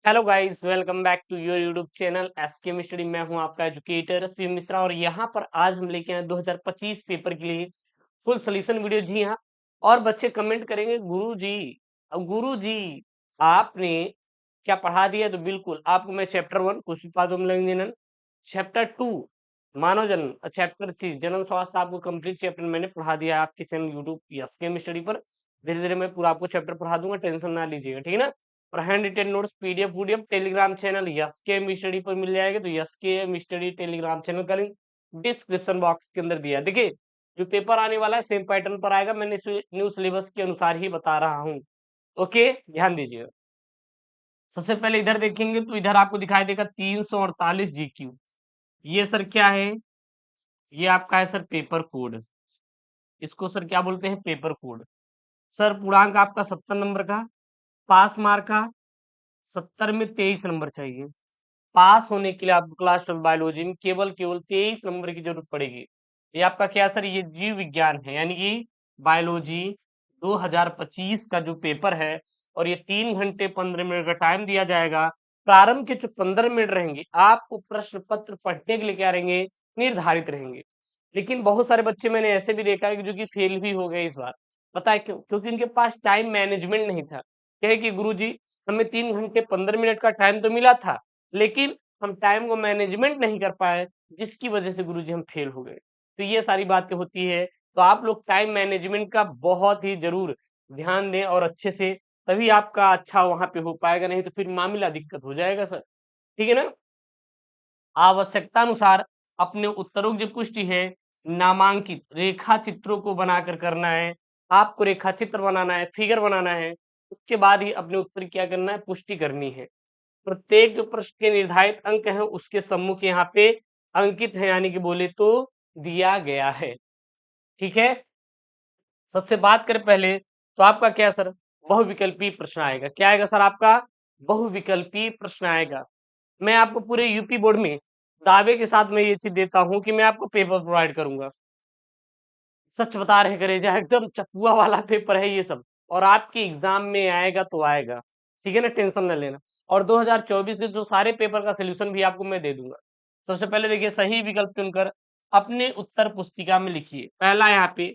Hello guys, welcome back to your YouTube channel SK study. मैं हूं आपका educator Shiv Mishra और यहां पर आज हम लेके आए 2025 पेपर के लिए फुल सोल्यूशन वीडियो। जी हाँ, और बच्चे कमेंट करेंगे गुरु जी, अब गुरु जी आपने क्या पढ़ा दिया। तो बिल्कुल आपको मैं चैप्टर 1 कुछ जनन, चैप्टर 2 मानव जन्म, चैप्टर 3 जनन स्वास्थ्य आपको कंप्लीट चैप्टर मैंने पढ़ा दिया है आपके चैनल यूट्यूब एसके स्टडी पर। धीरे धीरे मैं पूरा आपको चैप्टर पढ़ा दूंगा, टेंशन ना लीजिएगा, ठीक है ना। और हैंड रिटेन नोट्स पीडीएफ वूडीएफ टेलीग्राम चैनल यस के स्टडी पर मिल जाएगा। तो यस के स्टडी टेलीग्राम चैनल का लिंक डिस्क्रिप्शन बॉक्स के अंदर दिया है। देखिए, जो पेपर आने वाला है सेम पैटर्न पर आएगा, मैंने न्यू सिलेबस के अनुसार ही बता रहा हूँ। ओके, ध्यान दीजिए। सबसे पहले इधर देखेंगे तो इधर आपको दिखाई देगा 348 जीक्यू। ये सर क्या है? ये आपका है सर पेपर कोड। इसको सर क्या बोलते हैं? Paper code. सर पूर्णांक आपका 70 नंबर का, पास मार्क का 70 में 23 नंबर चाहिए। पास होने के लिए आपको क्लास 12 बायोलॉजी में केवल केवल 23 नंबर की जरूरत पड़ेगी। ये आपका क्या सर? ये जीव विज्ञान है, यानी कि बायोलॉजी 2025 का जो पेपर है। और ये 3 घंटे 15 मिनट का टाइम दिया जाएगा। प्रारंभ के जो 15 मिनट रहेंगे आपको प्रश्न पत्र पढ़ने के लिए क्या रहेंगे? निर्धारित रहेंगे। लेकिन बहुत सारे बच्चे मैंने ऐसे भी देखा है कि जो कि फेल भी हो गए इस बार। पता है क्यों? क्योंकि उनके पास टाइम मैनेजमेंट नहीं था। क्या है कि गुरुजी हमें 3 घंटे 15 मिनट का टाइम तो मिला था, लेकिन हम टाइम को मैनेजमेंट नहीं कर पाए, जिसकी वजह से गुरुजी हम फेल हो गए। तो ये सारी बातें होती है। तो आप लोग टाइम मैनेजमेंट का बहुत ही जरूर ध्यान दें और अच्छे से, तभी आपका अच्छा वहां पे हो पाएगा, नहीं तो फिर मामला दिक्कत हो जाएगा सर। ठीक है ना। आवश्यकता अनुसार अपने उत्तरों की जो पुष्टि है नामांकित रेखा चित्रों को बनाकर करना है। आपको रेखा चित्र बनाना है, फिगर बनाना है, उसके बाद ही अपने उत्तर क्या करना है? पुष्टि करनी है। प्रत्येक जो प्रश्न के निर्धारित अंक हैं उसके सम्मुख यहाँ पे अंकित है, यानी कि बोले तो दिया गया है। ठीक है। सबसे बात करें पहले तो आपका क्या सर? बहुविकल्पी प्रश्न आएगा। क्या आएगा सर? आपका बहुविकल्पी प्रश्न आएगा। मैं आपको पूरे यूपी बोर्ड में दावे के साथ मैं ये चीज देता हूं कि मैं आपको पेपर प्रोवाइड करूंगा। सच बता रहे करेजा, एकदम चपुआ वाला पेपर है ये सब, और आपके एग्जाम में आएगा तो आएगा। ठीक है ना, टेंशन न लेना। और 2024 के जो सारे पेपर का सोल्यूशन भी आपको मैं दे दूंगा। सबसे पहले देखिए, सही विकल्प चुनकर अपने उत्तर पुस्तिका में लिखिए। पहला यहाँ पे,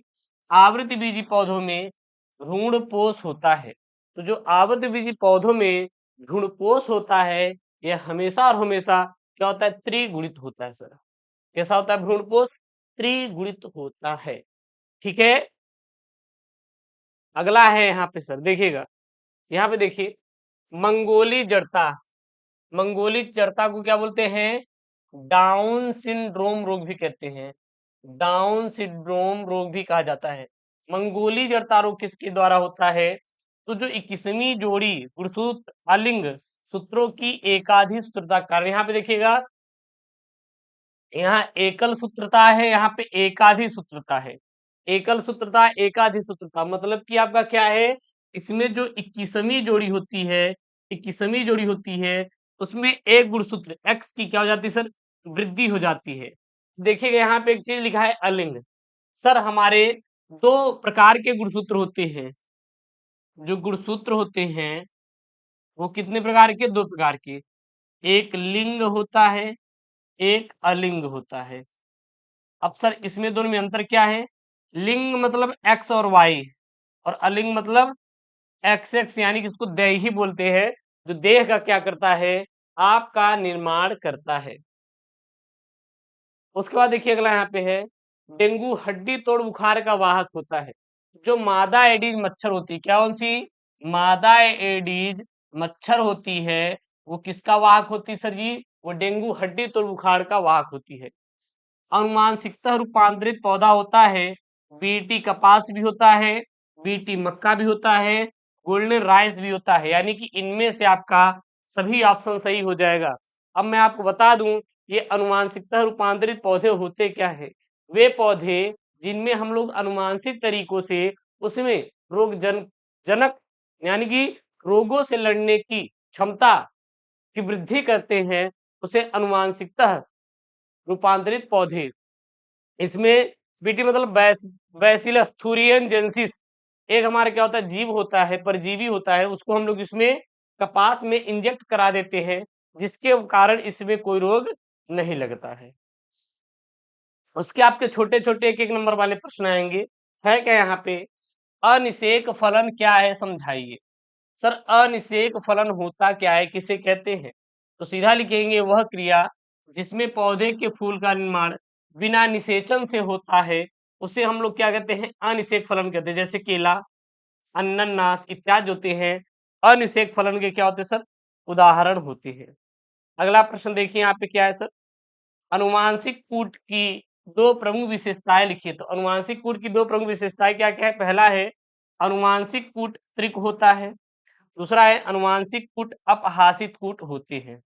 आवृत्ति बीजी पौधों में भ्रूणपोष होता है। तो जो आवृत्ति बीजी पौधों में भ्रूणपोष होता है, यह हमेशा और हमेशा क्या होता है? त्रिगुणित होता है सर। कैसा होता है भ्रूणपोष? त्रिगुणित होता है। ठीक है। अगला है यहाँ पे सर, देखिएगा यहाँ पे देखिए, मंगोली जड़ता। मंगोली जड़ता को क्या बोलते हैं? डाउन सिंड्रोम रोग भी कहते हैं। डाउन सिंड्रोम रोग भी कहा जाता है। मंगोली जड़ता रोग किसके द्वारा होता है? तो जो 21वीं जोड़ी गुणसूत्र अलिंग सूत्रों की एकाधी सूत्रता के कारण। यहाँ पे देखिएगा, यहाँ एकल सूत्रता है, यहाँ पे एकाधी सूत्रता है। एकल सूत्रता, एकाधी सूत्रता मतलब कि आपका क्या है? इसमें जो 21वीं जोड़ी होती है, 21वीं जोड़ी होती है, उसमें एक गुणसूत्र एक्स की क्या हो जाती है सर? वृद्धि हो जाती है। देखिएगा यहाँ पे एक चीज लिखा है अलिंग। सर हमारे दो प्रकार के गुणसूत्र होते हैं। जो गुणसूत्र होते हैं वो कितने प्रकार के? दो प्रकार के। एक लिंग होता है, एक अलिंग होता है। अब सर इसमें दोनों में अंतर क्या है? लिंग मतलब एक्स और वाई, और अलिंग मतलब एक्स एक्स, यानी कि इसको देही बोलते हैं। जो देह का क्या करता है? आपका निर्माण करता है। उसके बाद देखिए अगला यहाँ पे है, डेंगू हड्डी तोड़ बुखार का वाहक होता है। जो मादा एडीज मच्छर होती है, क्या कौन सी? मादा एडीज मच्छर होती है, वो किसका वाहक होती है सर जी? वो डेंगू हड्डी तोड़ बुखार का वाहक होती है। अनुवांशिकतः रूपांतरित पौधा होता है, बीटी कपास भी होता है, बीटी मक्का भी होता है, गोल्डन राइस भी होता है। यानी कि इनमें से आपका सभी ऑप्शन सही हो जाएगा। अब मैं आपको बता दूं, ये अनुवांशिकतः रूपांतरित पौधे होते क्या है? वे पौधे जिनमें हम लोग अनुवांशिक तरीकों से उसमें जनक यानी कि रोगों से लड़ने की क्षमता की वृद्धि करते हैं, उसे अनुवांशिकतः रूपांतरित पौधे। इसमें बीटी मतलब बैसिलस थुरियनजेंसिस एक हमारा क्या होता है? जीव होता है, परजीवी होता है, उसको हम लोग इसमें कपास में इंजेक्ट करा देते हैं, जिसके कारण इसमें कोई रोग नहीं लगता है। उसके आपके छोटे-छोटे एक-एक नंबर वाले प्रश्न आएँगे। है क्या यहाँ पे? अनिषेक फलन क्या है समझाइए। सर अनिषेक फलन होता क्या है, किसे कहते हैं? तो सीधा लिखेंगे वह क्रिया जिसमें पौधे के फूल का निर्माण बिना निषेचन से होता है, उसे हम लोग क्या कहते हैं? अनिषेक फलन कहते हैं। जैसे केला, अनन्नास इत्यादि होते हैं, अनिषेक फलन के क्या होते हैं सर? उदाहरण होते हैं। अगला प्रश्न देखिए यहाँ पे क्या है सर? अनुवांशिक कूट की 2 प्रमुख विशेषताएँ लिखिए। तो अनुवांशिक कूट की 2 प्रमुख विशेषताएँ क्या-क्या है? पहला है अनुवांशिक कूट त्रिक होता है, दूसरा है अनुवांशिक कूट अपहासित कूट होते हैं।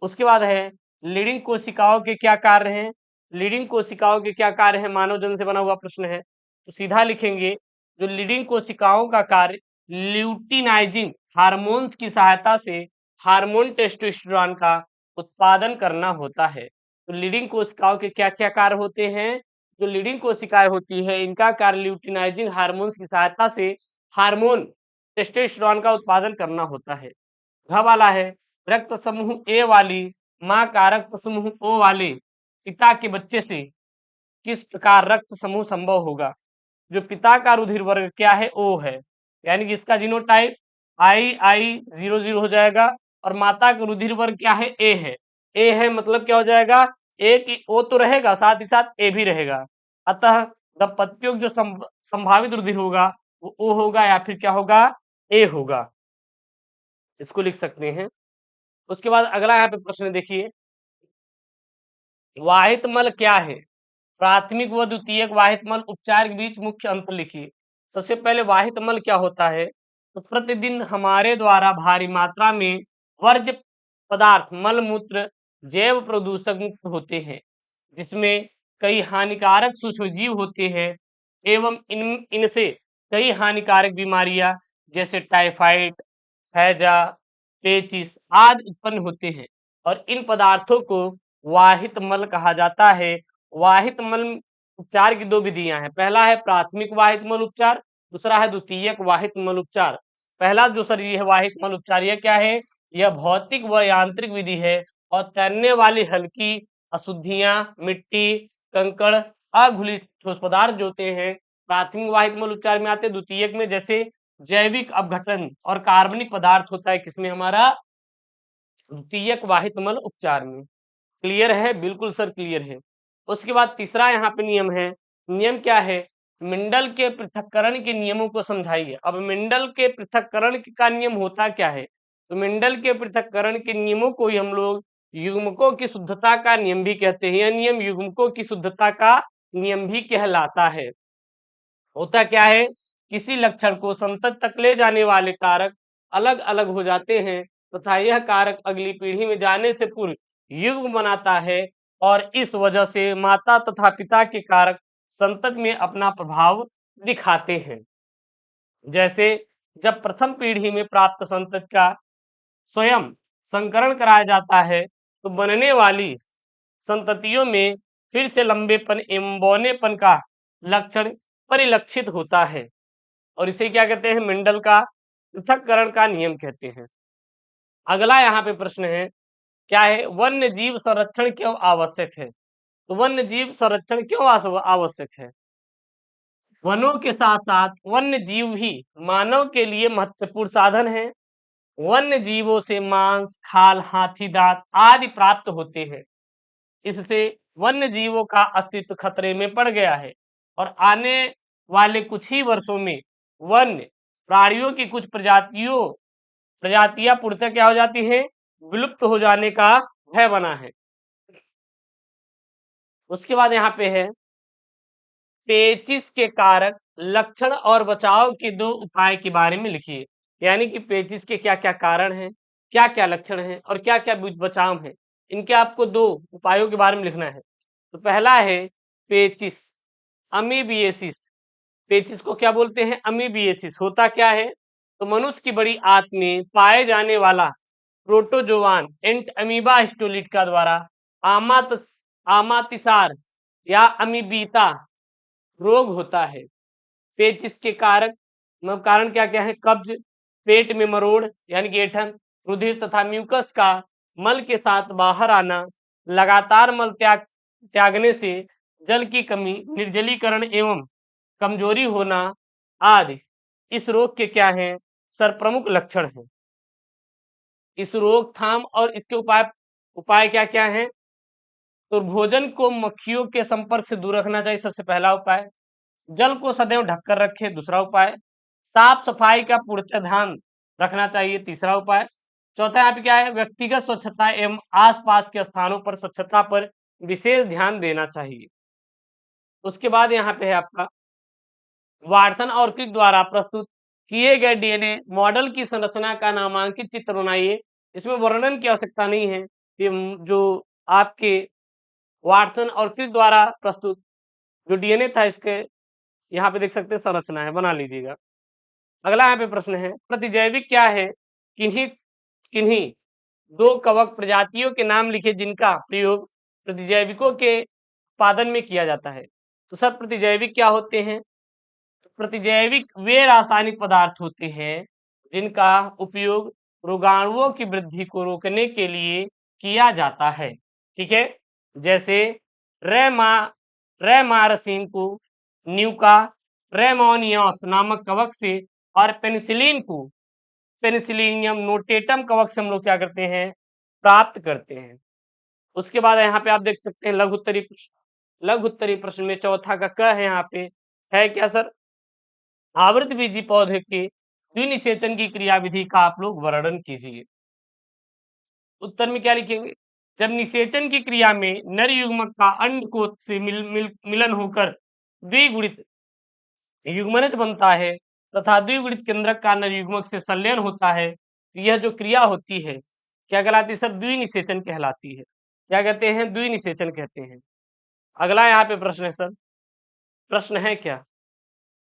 उसके बाद है लीडिंग कोशिकाओं के क्या कार्य हैं? लीडिंग कोशिकाओं के क्या कार्य हैं? मानव जन्म से बना हुआ प्रश्न है। तो सीधा लिखेंगे जो लीडिंग कोशिकाओं का कार्य ल्यूटिनाइजिंग हार्मोन्स की सहायता से हार्मोन टेस्टोस्टेरोन का उत्पादन करना होता है। तो लीडिंग कोशिकाओं के क्या-क्या कार्य होते हैं? जो लीडिंग कोशिकाएं होती है इनका कार्य ल्यूटिनाइजिंग हार्मोन्स की सहायता से हार्मोन टेस्टोस्टेरोन का उत्पादन करना होता है। घ वाला है रक्त समूह ए वाली माँ का रक्त समूह ओ वाले पिता के बच्चे से किस प्रकार रक्त समूह संभव होगा? जो पिता का रुधिर वर्ग क्या है? ओ है, यानी कि इसका जीनोटाइप II00 हो जाएगा और माता का रुधिर वर्ग क्या है? ए है। ए है मतलब क्या हो जाएगा? ए की ओ तो रहेगा, साथ ही साथ ए भी रहेगा। अतः दंपतियों का जो संभावित रुधिर होगा वो ओ होगा या फिर क्या होगा? ए होगा। इसको लिख सकते हैं। उसके बाद अगला यहाँ पे प्रश्न देखिए, वाहित मल क्या है? प्राथमिक व द्वितीयक वाहित मल उपचार के बीच मुख्य अंतर लिखिए। सबसे पहले वाहित मल क्या होता है? तो प्रतिदिन हमारे द्वारा भारी मात्रा में वर्ज्य पदार्थ मल मूत्र जैव प्रदूषक मुक्त होते हैं, जिसमें कई हानिकारक सूक्ष्मजीव होते हैं एवं इनसे कई हानिकारक बीमारियां जैसे टाइफाइड, हैजा, पेचिस आदि उत्पन्न होते हैं और इन पदार्थों को वाहित मल कहा जाता है। वाहित मल उपचार की 2 विधियां हैं। पहला है प्राथमिक वाहित मल उपचार, दूसरा है द्वितीयक वाहित मल उपचार। पहला जो सर ये है वाहित मल उपचार, यह क्या है? यह भौतिक व यांत्रिक विधि है और तैरने वाली हल्की अशुद्धियां, मिट्टी, कंकड़, अघुली ठोस पदार्थ जो होते हैं प्राथमिक वाहित मल उपचार में आते हैं। द्वितीयक में जैसे जैविक अपघटन और कार्बनिक पदार्थ होता है किसमें? हमारा द्वितीयक वाहित मल उपचार में। क्लियर है? बिल्कुल सर क्लियर है। उसके बाद तीसरा यहाँ पे नियम है। नियम क्या है? मिंडल के पृथक्करण के नियमों को समझाइए। अब मिंडल के पृथक्करण का नियम होता क्या है? तो मिंडल के पृथक्करण के नियमों को ही हम लोग युग्मकों की शुद्धता का नियम भी कहते हैं। यह नियम युग्मकों की शुद्धता का नियम भी कहलाता है। होता क्या है? किसी लक्षण को संतत तक ले जाने वाले कारक अलग अलग हो जाते हैं तथा यह कारक अगली पीढ़ी में जाने से पूर्व युग्म बनाता है और इस वजह से माता तथा पिता के कारक संतत में अपना प्रभाव दिखाते हैं। जैसे जब प्रथम पीढ़ी में प्राप्त संतत का स्वयं संकरण कराया जाता है तो बनने वाली संततियों में फिर से लंबेपन एवं बौनेपन का लक्षण परिलक्षित होता है और इसे क्या कहते हैं? मेंडल का पृथक्करण का नियम कहते हैं। अगला यहाँ पे प्रश्न है, क्या है? वन्य जीव संरक्षण क्यों आवश्यक है? तो वन्य जीव संरक्षण क्यों आवश्यक है? वनों के साथ साथ वन्य जीव भी मानव के लिए महत्वपूर्ण साधन है। वन्य जीवों से मांस, खाल, हाथी दांत आदि प्राप्त होते हैं। इससे वन्य जीवों का अस्तित्व खतरे में पड़ गया है और आने वाले कुछ ही वर्षों में वन्य प्राणियों की कुछ प्रजातियां पूर्णतः क्या हो जाती हैं? विलुप्त हो जाने का भय बना है। उसके बाद यहाँ पे है पेचिश के कारक लक्षण और बचाव के 2 उपाय के बारे में लिखिए। यानी कि पेचिश के क्या क्या कारण हैं, क्या क्या लक्षण हैं और क्या क्या बचाव हैं, इनके आपको 2 उपायों के बारे में लिखना है। तो पहला है पेचिश अमीबिएसिस। पेचिश को क्या बोलते हैं? अमीबिएसिस। होता क्या है? तो मनुष्य की बड़ी आंत में पाए जाने वाला प्रोटोजोआन एंट अमीबा हिस्टोलिट का द्वारा आमातिसार या अमीबीता रोग होता है। पेचिश के कारक मतलब कारण क्या क्या है? कब्ज, पेट में मरोड़ यानी कि ऐंठन, रुधिर तथा म्यूकस का मल के साथ बाहर आना, लगातार मल त्यागने से जल की कमी, निर्जलीकरण एवं कमजोरी होना आदि इस रोग के क्या हैं? सर प्रमुख लक्षण हैं। इस रोकथाम और इसके उपाय उपाय क्या क्या हैं? तो भोजन को मक्खियों के संपर्क से दूर रखना चाहिए, सबसे पहला उपाय। जल को सदैव ढककर रखें, दूसरा उपाय। साफ सफाई का पूर्णतः ध्यान रखना चाहिए, तीसरा उपाय। चौथा यहाँ पे क्या है? व्यक्तिगत स्वच्छता एवं आसपास के स्थानों पर स्वच्छता पर विशेष ध्यान देना चाहिए। उसके बाद यहाँ पे है आपका वाटसन और क्रिक द्वारा प्रस्तुत किए गए डीएनए मॉडल की संरचना का नामांकित चित्र बनाइए। इसमें वर्णन की आवश्यकता नहीं है, ये जो आपके वाटसन और क्रिक द्वारा प्रस्तुत जो डीएनए था इसके यहाँ पे देख सकते हैं संरचना है, बना लीजिएगा। अगला यहाँ पे प्रश्न है, प्रतिजैविक क्या है? किन्हीं किन्हीं दो कवक प्रजातियों के नाम लिखे जिनका प्रयोग प्रतिजैविकों के उत्पादन में किया जाता है। तो सब प्रतिजैविक क्या होते हैं? प्रतिजैविक वे रासायनिक पदार्थ होते हैं जिनका उपयोग रोगाणुओं की वृद्धि को रोकने के लिए किया जाता है। ठीक है, जैसे रेमा रेमारसिन को न्यूका रेमोनियस नामक कवक से और पेनिसिलिन को पेनिसिलिनियम नोटेटम कवक से हम लोग क्या करते हैं? प्राप्त करते हैं। उसके बाद यहाँ पे आप देख सकते हैं लघु उत्तरीय प्रश्न। लघु उत्तरीय प्रश्न में चौथा का क है, यहाँ पे है क्या सर? आवृतबीजी पौधे के द्विनिषेचन की क्रियाविधि का आप लोग वर्णन कीजिए। उत्तर में क्या लिखेंगे? जब निषेचन की क्रिया में नर युग्मक का अंडकोश से मिलन होकर द्विगुणित युग्मनज बनता है तथा द्विगुणित केंद्रक का नर युग्मक से संलयन होता है, यह जो क्रिया होती है क्या कहलाती है सर? द्विनिषेचन कहलाती है। क्या कहते हैं? द्विनिषेचन कहते हैं। अगला यहाँ पे प्रश्न है सर, प्रश्न है क्या?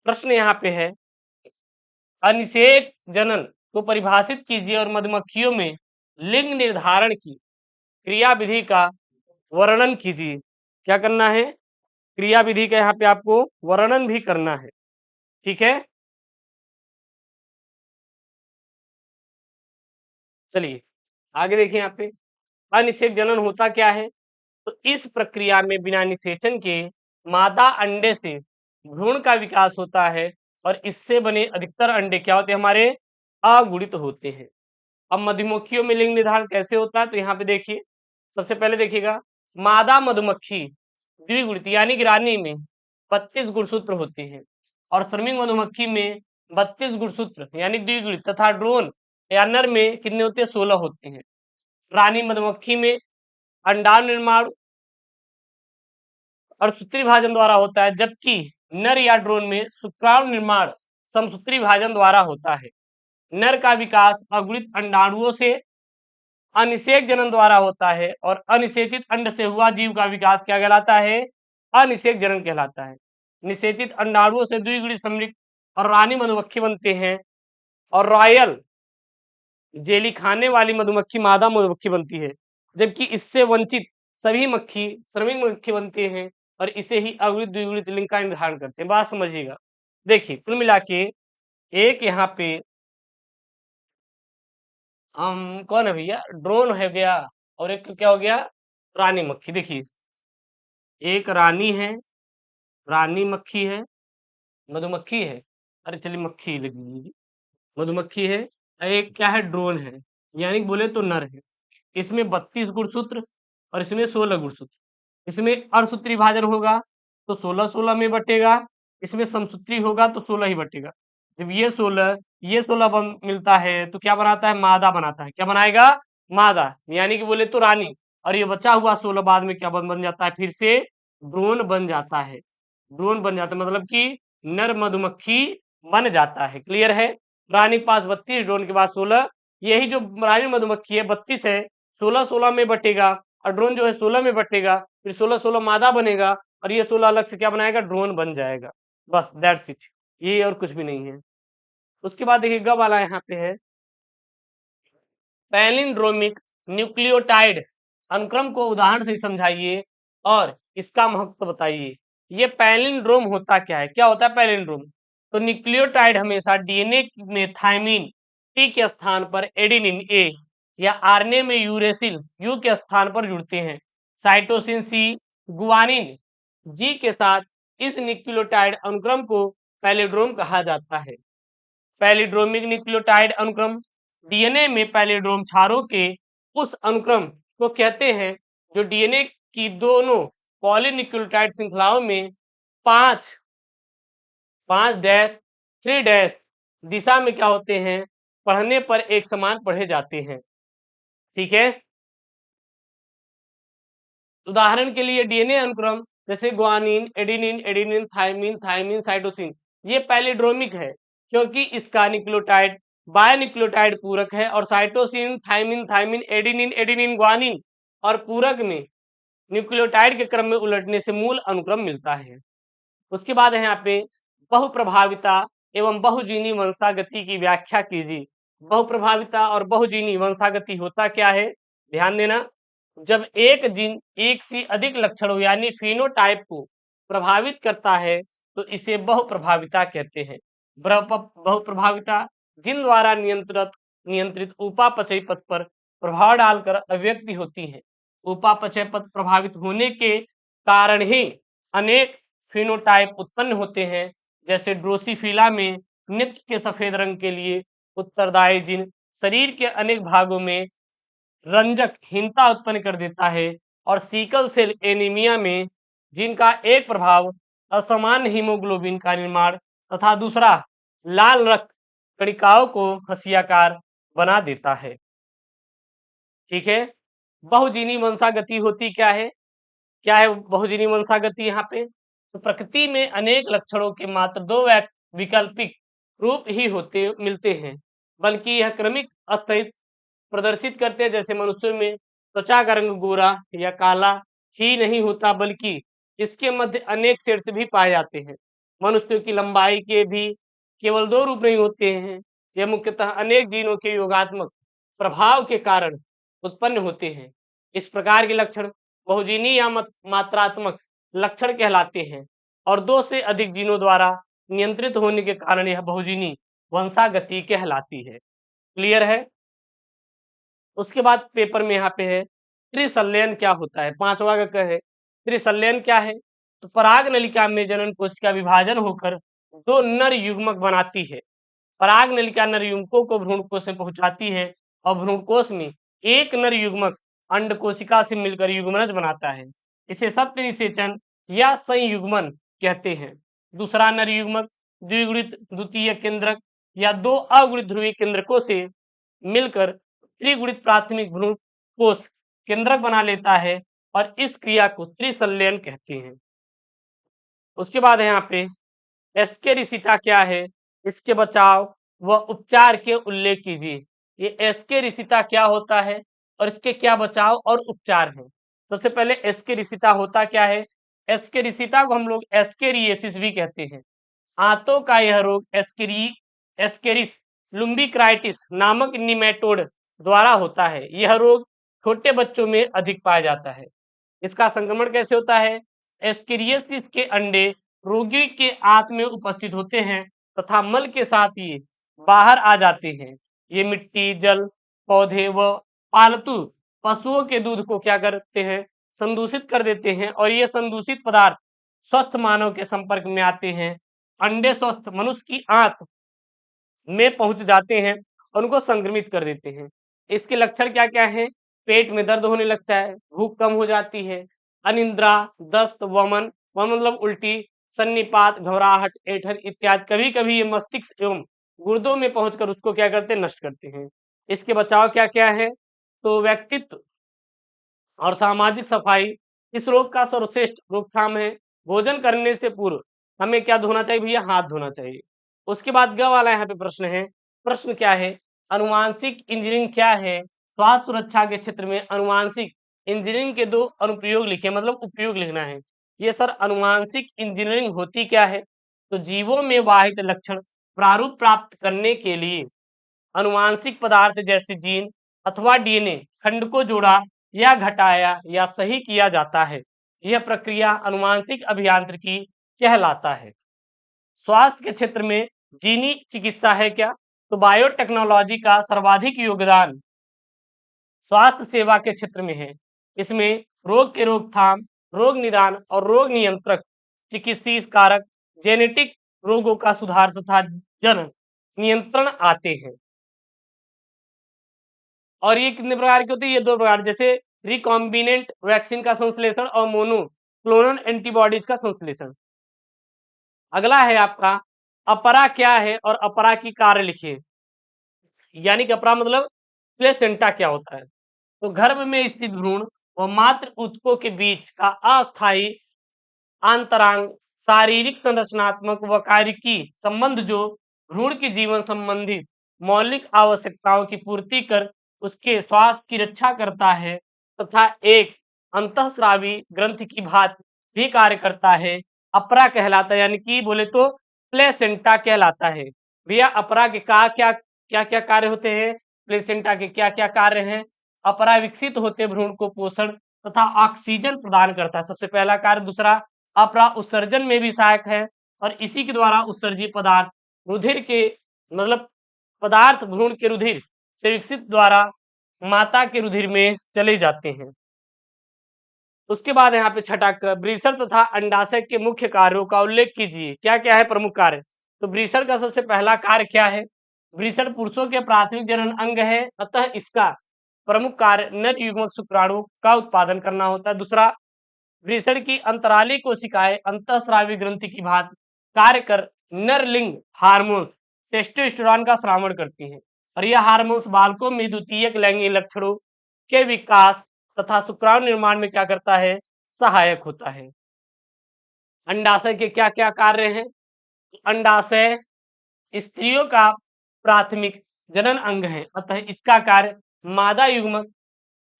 प्रश्न यहाँ पे है अनिषेक जनन को परिभाषित कीजिए और मधुमक्खियों में लिंग निर्धारण की क्रिया विधि का वर्णन कीजिए। क्या करना है? क्रिया विधि का यहाँ पे आपको वर्णन भी करना है। ठीक है, चलिए आगे देखिए। यहाँ पे अनिषेक जनन होता क्या है? तो इस प्रक्रिया में बिना निषेचन के मादा अंडे से भ्रूण का विकास होता है और इससे बने अधिकतर अंडे क्या होते हैं? हमारे अगुणित होते हैं। अब मधुमक्खियों में लिंग निर्धारण कैसे होता है? तो यहाँ पे देखिए, सबसे पहले देखिएगा, मादा मधुमक्खी द्विगुणित यानी कि रानी में 32 गुणसूत्र होते हैं और श्रमिक मधुमक्खी में 32 गुणसूत्र यानी द्विगुणित तथा ड्रोन या नर में कितने होते हैं? 16 होते हैं। रानी मधुमक्खी में अंडाणु निर्माण और सूत्री विभाजन द्वारा होता है, जबकि नर या ड्रोन में शुक्राणु निर्माण समसूत्री विभाजन द्वारा होता है। नर का विकास अगुणित अंडाणुओं से अनिषेक जनन द्वारा होता है और अनिषेचित अंड से हुआ जीव का विकास क्या कहलाता है? अनिषेक जनन कहलाता है। निषेचित अंडाणुओं से द्विगुणित श्रमिक और रानी मधुमक्खी बनते हैं और रॉयल जेली खाने वाली मधुमक्खी मादा मधुमक्खी बनती है, जबकि इससे वंचित सभी मक्खी श्रमिक मक्खी बनते हैं और इसे ही अगुणित द्विगुणित लिंग का निर्धारण करते हैं। बात समझिएगा। देखिए कुल मिला के एक यहाँ पे कौन है भैया? ड्रोन है गया और एक क्या हो गया? रानी मक्खी। देखिए एक रानी है, रानी मक्खी है, मधुमक्खी है, अरे चलिए मक्खी लिख लीजिए, मधुमक्खी है। एक क्या है? ड्रोन है, यानी कि बोले तो नर है। इसमें 32 गुणसूत्र और इसमें 16 गुणसूत्र। इसमें अर्धसूत्री विभाजन होगा तो 16-16 में बटेगा, इसमें समसूत्री होगा तो 16 ही बटेगा। जब ये 16 बन मिलता है तो क्या बनाता है? मादा बनाता है। क्या बनाएगा? मादा, यानी कि बोले तो रानी। और ये बचा हुआ 16 बाद में क्या बन जाता है? फिर से ड्रोन बन जाता है। ड्रोन बन जाता है मतलब कि नर मधुमक्खी बन जाता है। क्लियर है? रानी के पास 32, ड्रोन के पास 16। यही जो रानी मधुमक्खी है 32 है, 16-16 में बटेगा और ड्रोन जो है 16 में बटेगा, फिर 16-16 मादा बनेगा और ये 16 अलग से क्या बनाएगा? ड्रोन बन जाएगा। बस दैट्स इट, ये और कुछ भी नहीं है। उसके बाद देखिए ग वाला यहाँ पे है पैलिंड्रोमिक न्यूक्लियोटाइड अनुक्रम को उदाहरण से समझाइए और इसका महत्व बताइए। ये पैलिंड्रोम होता क्या है? क्या होता है पैलिंड्रोम? तो न्यूक्लियोटाइड हमेशा डीएनए में थायमिन टी के स्थान पर एडेनिन ए या आरएनए में यूरेसिल यू के स्थान पर जुड़ते हैं। साइटोसिन सी गुआनिन जी के साथ इस न्यूक्लियोटाइड अनुक्रम को पैलिड्रोम कहा जाता है। पैलिड्रोमिक न्यूक्लियोटाइड अनुक्रम डीएनए में पैलिड्रोम क्षारों के उस अनुक्रम को कहते हैं जो डीएनए की दोनों पॉलीन्यूक्लियोटाइड श्रृंखलाओं में 5 3 दिशा में क्या होते हैं, पढ़ने पर एक समान पढ़े जाते हैं। ठीक है, उदाहरण के लिए डीएनए अनुक्रम जैसे guanine, adenine, adenine, thymine, thymine, cytosine, ये पैलिड्रोमिक है क्योंकि इसका न्यूक्लियोटाइड बायोन्यूक्लियोटाइड पूरक है, और cytosine, thymine, thymine, adenine, adenine, guanine और पूरक में न्यूक्लियोटाइड के क्रम में उलटने से मूल अनुक्रम मिलता है। उसके बाद है यहाँ पे बहुप्रभाविता एवं बहुजीनी वंशागति की व्याख्या कीजिए। बहुप्रभाविता और बहुजीनी वंशागति होता क्या है, ध्यान देना। जब एक जीन एक से अधिक लक्षणों यानी फिनोटाइप को प्रभावित करता है तो इसे बहुप्रभाविता कहते हैं। बहुप्रभाविता जिन द्वारा नियंत्रित उपापचयी पथ पर प्रभाव डालकर अभिव्यक्ति होती है। उपापचय पथ प्रभावित होने के कारण ही अनेक फिनोटाइप उत्पन्न होते हैं, जैसे ड्रोसोफिला में नृत्य के सफेद रंग के लिए उत्तरदायी जीन शरीर के अनेक भागों में रंजकहीनता उत्पन्न कर देता है, और सीकल सेल एनीमिया में जिनका एक प्रभाव असमान हीमोग्लोबिन का निर्माण तथा दूसरा लाल रक्त कणिकाओं को हसियाकार बना देता है। ठीक है, बहुजीनी वंशागति होती क्या है बहुजीनी वंशागति यहाँ पे, तो प्रकृति में अनेक लक्षणों के मात्र 2 वैकल्पिक रूप ही मिलते हैं, बल्कि यह क्रमिक अस्तित्व प्रदर्शित करते हैं। जैसे मनुष्य में त्वचा का रंग गोरा या काला ही नहीं होता, बल्कि इसके मध्य अनेक शेड्स भी पाए जाते हैं। मनुष्य की लंबाई के भी केवल 2 रूप नहीं होते हैं, यह मुख्यतः अनेक जीनों के योगात्मक प्रभाव के कारण उत्पन्न होते हैं। इस प्रकार के लक्षण बहुजीनी या मात्रात्मक लक्षण कहलाते हैं, और 2 से अधिक जीनों द्वारा नियंत्रित होने के कारण यह बहुजीनी वंशागति कहलाती है। क्लियर है। उसके बाद पेपर में यहाँ पे है त्रिसंलयन क्या होता है, 5वां का है त्रिसंलयन क्या है, तो पराग नलिका में जनन कोश का विभाजन होकर 2 नर युग्मक बनाती है। पराग नलिका नर युग्मकों को भ्रूण कोश में पहुंचाती है, और भ्रूण कोश में एक नर युग्मक अंड कोशिका से मिलकर युग्मनज बनाता है। इसे सत्य निषेचन या संयुग्मन कहते हैं। दूसरा नर युग्मक द्विगुणित द्वितीय केंद्रक या 2 अगुणित ध्रुवीय केंद्रकों से मिलकर त्रिगुणित प्राथमिक भ्रूण कोश केंद्रक बना लेता है, और इस क्रिया को त्रिसंलयन कहते हैं। उसके बाद है यहाँ पे एस्केरिसिटा क्या है, इसके बचाव व उपचार के उल्लेख कीजिए। ये एस्केरिसिटा क्या होता है और इसके क्या बचाव और उपचार हैं। सबसे पहले एस्केरिसिटा होता क्या है, एस्केरिसिटा को हम लोग एस्केरिएसिस भी कहते हैं। आंतों का यह रोग एस्केरिस लुम्बिक्राइटिस नामक निमेटोड द्वारा होता है। यह रोग छोटे बच्चों में अधिक पाया जाता है। इसका संक्रमण कैसे होता है, एस्केरियासिस के अंडे रोगी के आंत में उपस्थित होते हैं तथा मल के साथ ये बाहर आ जाते हैं। ये मिट्टी, जल, पौधे व पालतू पशुओं के दूध को क्या करते हैं, संदूषित कर देते हैं, और ये संदूषित पदार्थ स्वस्थ मानव के संपर्क में आते हैं। अंडे स्वस्थ मनुष्य की आंत में पहुंच जाते हैं और उनको संक्रमित कर देते हैं। इसके लक्षण क्या क्या हैं, पेट में दर्द होने लगता है, भूख कम हो जाती है, अनिद्रा, दस्त, वमन मतलब उल्टी, सन्निपात, घबराहट, ऐंठन इत्यादि। कभी कभी ये मस्तिष्क एवं गुर्दों में पहुंचकर उसको क्या करते हैं, नष्ट करते हैं। इसके बचाव क्या क्या है, तो व्यक्तित्व और सामाजिक सफाई इस रोग का सर्वश्रेष्ठ रोकथाम है। भोजन करने से पूर्व हमें क्या धोना चाहिए भैया, हाथ धोना चाहिए। उसके बाद ग वाला यहाँ पे प्रश्न है, प्रश्न क्या है, अनुवांशिक इंजीनियरिंग क्या है। स्वास्थ्य सुरक्षा के क्षेत्र में अनुवांशिक इंजीनियरिंग के 2 अनुप्रयोग लिखे, मतलब उपयोग लिखना है। ये सर अनुवांशिक इंजीनियरिंग होती क्या है, तो जीवों में वाहित लक्षण प्रारूप प्राप्त करने के लिए अनुवांशिक पदार्थ जैसे जीन अथवा डीएनए खंड को जोड़ा या घटाया या सही किया जाता है। यह प्रक्रिया अनुवांशिक अभियांत्रिकी कहलाता है। स्वास्थ्य के क्षेत्र में जीनी चिकित्सा है क्या, तो बायोटेक्नोलॉजी का सर्वाधिक योगदान स्वास्थ्य सेवा के क्षेत्र में है। इसमें रोग के रोकथाम, रोग निदान और रोग नियंत्रक, चिकित्सीय कारक, जेनेटिक रोगों का सुधार तथा जन नियंत्रण आते हैं। और ये कितने प्रकार की होती है? ये 2 प्रकार, जैसे रिकॉम्बिनेंट वैक्सीन का संश्लेषण और मोनोक्लोनल एंटीबॉडीज का संश्लेषण। अगला है आपका अपरा क्या है और अपरा की कार्य लिखिए। यानी कि अपरा मतलब प्लेसेंटा क्या होता है? तो गर्भ में स्थित भ्रूण व मातृ ऊतकों के बीच का अस्थायी आंतरांग शारीरिक संरचनात्मक व कार्यकी संबंध जो भ्रूण की जीवन संबंधित मौलिक आवश्यकताओं की पूर्ति कर उसके स्वास्थ्य की रक्षा करता है तथा एक अंतःस्रावी ग्रंथि की भांति भी कार्य करता है, अपरा कहलाता है। यानी कि बोले तो प्लेसेंटा कहलाता है। भैया अपरा के क्या क्या कार्य होते हैं? प्लेसेंटा के क्या क्या कार्य हैं? अपरा विकसित होते भ्रूण को पोषण तथा ऑक्सीजन प्रदान करता है, सबसे पहला कार्य। दूसरा, अपरा उत्सर्जन में भी सहायक है और इसी के द्वारा उत्सर्जित पदार्थ रुधिर के मतलब पदार्थ भ्रूण के रुधिर से विकसित द्वारा माता के रुधिर में चले जाते हैं। उसके बाद यहाँ पे छठा ब्रीसर तथा अंडाशय के मुख्य कार्यों का उल्लेख कीजिए। क्या क्या है प्रमुख कार्य? तो ब्रीसर का सबसे पहला कार्य क्या है? ब्रीसर पुरुषों के प्राथमिक जनन अंग है, अतः इसका प्रमुख कार्य नर युग्मक शुक्राणु का उत्पादन करना होता है। दूसरा, वृषण की अंतराली कोशिकाएं अंतःस्रावी ग्रंथि की भांति कार्य कर नरलिंग हार्मोन्स टेस्टोस्टेरोन का श्रावण करती हैं और यह हार्मोन्स बालकों में द्वितीयक लैंगिक लक्षणों के विकास तथा शुक्राणु निर्माण में क्या करता है? सहायक होता है। अंडाशय के क्या क्या कार्य हैं? अंडाशय स्त्रियों का प्राथमिक जनन अंग है, अतः इसका कार्य मादा युग्मक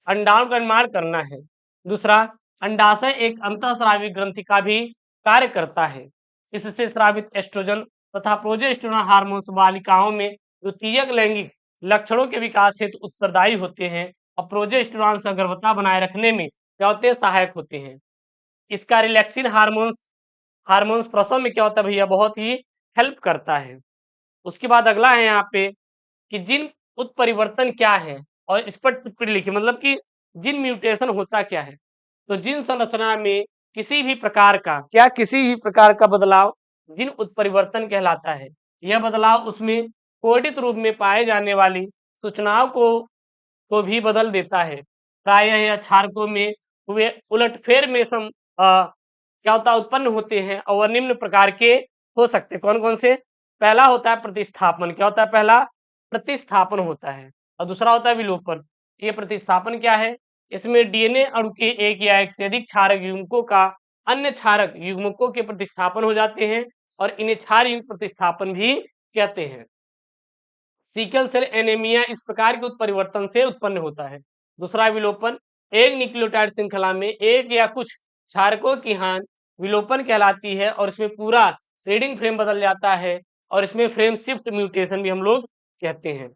अंडाणु का निर्माण करना है। दूसरा, अंडाशय एक अंतःस्रावी ग्रंथि का भी कार्य करता है। इससे स्रावित एस्ट्रोजन तथा प्रोजेस्टेरोन हार्मोन्स बालिकाओं में द्वितीयक लैंगिक लक्षणों के विकास हेतु उत्तरदायी होते हैं और प्रोजेस्टेरोन सगर्भता बनाए रखने में क्या होते हैं? सहायक होते हैं। इसका रिलैक्सिन हार्मोन्स प्रसव में क्या होता है भैया? बहुत ही हेल्प करता है। उसके बाद अगला है यहाँ पे कि जिन उत्परिवर्तन क्या है और इस पर टिप्पणी लिखिए, मतलब कि जिन म्यूटेशन होता क्या है? तो जिन संरचना में किसी भी प्रकार का बदलाव जिन उत्परिवर्तन कहलाता है। यह बदलाव उसमें कोडित रूप में पाए जाने वाली सूचनाओं को भी बदल देता है। प्रायः यह क्षारकों में हुए उलटफेर में क्या होता है? उत्पन्न होते हैं और वह निम्न प्रकार के हो सकते हैं। कौन कौन से? पहला होता है प्रतिस्थापन। क्या होता है? पहला प्रतिस्थापन होता है और दूसरा होता है विलोपन। ये प्रतिस्थापन क्या है? इसमें डीएनए अणु के एक या एक से अधिक क्षारक युग्मकों का अन्य क्षारक युग्मकों के प्रतिस्थापन हो जाते हैं और इन्हें क्षार युग्म प्रतिस्थापन भी कहते हैं। सिकल सेल एनीमिया इस प्रकार के उत्परिवर्तन से उत्पन्न होता है। दूसरा विलोपन, एक न्यूक्लियोटाइड श्रृंखला में एक या कुछ क्षारकों की हानि विलोपन कहलाती है और इसमें पूरा रीडिंग फ्रेम बदल जाता है और इसमें फ्रेम शिफ्ट म्यूटेशन भी हम लोग कहते हैं।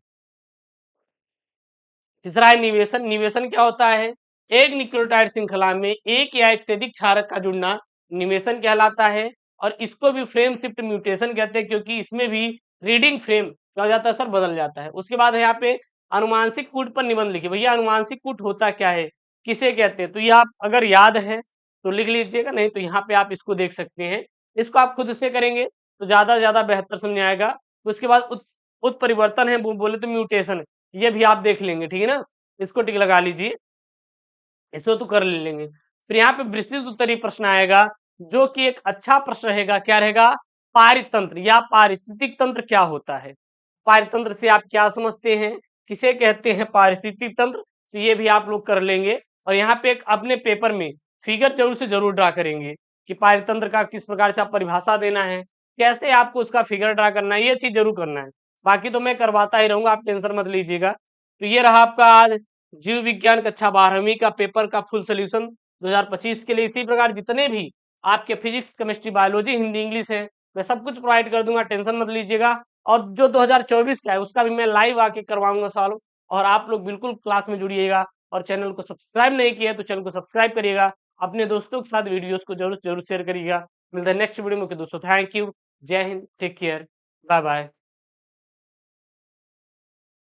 तीसरा है निवेशन। निवेशन क्या होता है? एक न्यूक्लियोटाइड श्रृंखला में एक या एक से अधिक क्षारक का जुड़ना निवेशन कहलाता है और इसको भी फ्रेम शिफ्ट म्यूटेशन कहते हैं क्योंकि इसमें भी रीडिंग फ्रेम क्या हो जाता है सर? बदल जाता है। उसके बाद है यहाँ पे अनुमानसिक कूट पर निबंध लिखिए। भैया अनुमानसिक कूट होता क्या है, किसे कहते हैं? तो ये आप अगर याद है तो लिख लीजिएगा, नहीं तो यहाँ पे आप इसको देख सकते हैं। इसको आप खुद से करेंगे तो ज्यादा बेहतर समझ आएगा। उसके बाद उत्परिवर्तन है, बोले तो म्यूटेशन, ये भी आप देख लेंगे, ठीक है ना? इसको टिक लगा लीजिए, इसको तो कर ले लेंगे। फिर यहाँ पे विस्तृत उत्तरीय प्रश्न आएगा जो कि एक अच्छा प्रश्न रहेगा। क्या रहेगा? पारितंत्र या पारिस्थितिक तंत्र क्या होता है? पारितंत्र से आप क्या समझते हैं, किसे कहते हैं पारिस्थितिक तंत्र? तो ये भी आप लोग कर लेंगे और यहाँ पे एक अपने पेपर में फिगर जरूर से जरूर ड्रा करेंगे कि पारितंत्र का किस प्रकार से आप परिभाषा देना है, कैसे आपको उसका फिगर ड्रा करना है, ये चीज जरूर करना है। बाकी तो मैं करवाता ही रहूंगा, आप टेंशन मत लीजिएगा। तो ये रहा आपका आज जीव विज्ञान कक्षा 12वीं का पेपर का फुल सोल्यूशन 2025 के लिए। इसी प्रकार जितने भी आपके physics, chemistry, biology, Hindi, English है, मैं सब कुछ प्रोवाइड कर दूंगा, टेंशन मत लीजिएगा। और जो 2024 का है उसका भी मैं लाइव आके करवाऊंगा सॉल्व, और आप लोग बिल्कुल क्लास में जुड़िएगा। और चैनल को सब्सक्राइब नहीं किया तो चैनल को सब्सक्राइब करिएगा, अपने दोस्तों के साथ वीडियोस को जरूर जरूर शेयर करिएगा। मिलता है नेक्स्ट वीडियो में। दोस्तों thank you, Jai Hind, take care, bye bye.